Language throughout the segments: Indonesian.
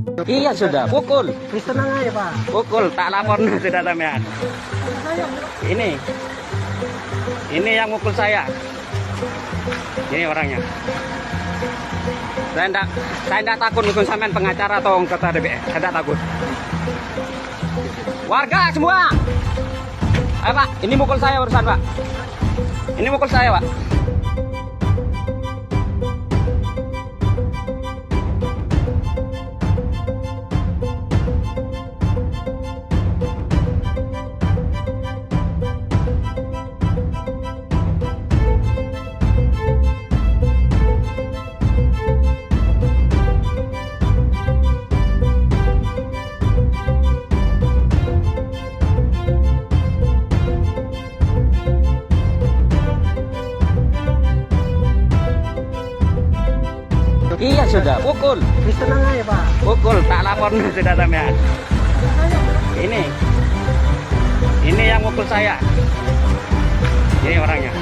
Iya sudah, pukul. Please tenang aja Pak. Pukul, tak lapor sudah sampean. Ini yang mukul saya. Ini orangnya. Saya enggak takut mukul sampean pengacara atau ketua DPR. Saya enggak takut. Warga semua. Ayo Pak, ini mukul saya urusan Pak. Ini mukul saya Pak. Iya sudah, pukul. Please tenang aja Pak. Pukul, tak lapor sudah sampean. Ini yang mukul saya. Ini orangnya.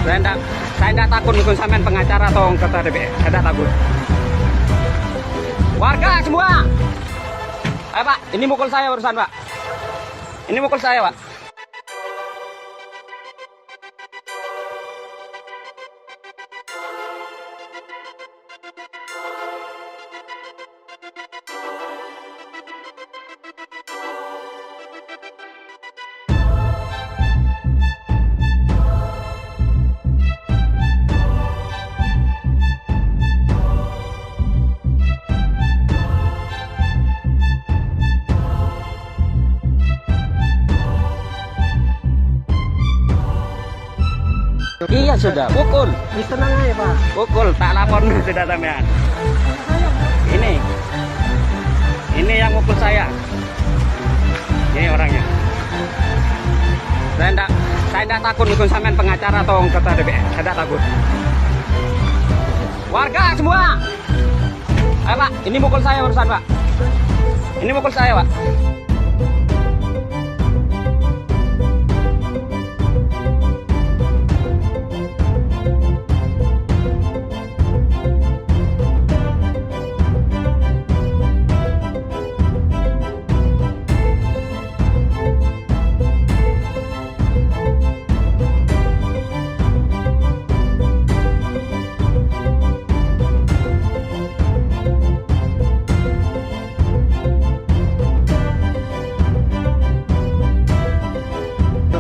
Saya enggak takut mukul sampean pengacara atau ketua DPR. Saya enggak takut. Warga semua. Ayo Pak, ini mukul saya urusan Pak. Ini mukul saya Pak. Iya sudah, pukul. Please tenang aja Pak. Pukul, tak lapor sudah sampean. Ini yang mukul saya. Ini orangnya. Saya enggak takut mukul sampean pengacara atau ketua DPR. Saya enggak takut. Warga semua. Ayo Pak, ini mukul saya urusan Pak. Ini mukul saya Pak.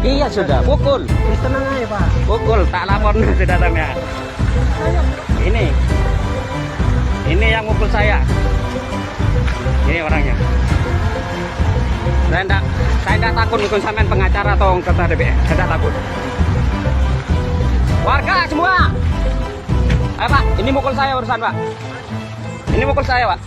Iya sudah, pukul. Please tenang aja Pak. Pukul, tak lapor sudah sampean. Ini yang mukul saya. Ini orangnya. Saya enggak takut mukul sampean pengacara atau ketua DPR. Saya enggak takut. Warga semua. Ayo Pak, ini mukul saya urusan Pak. Ini mukul saya Pak.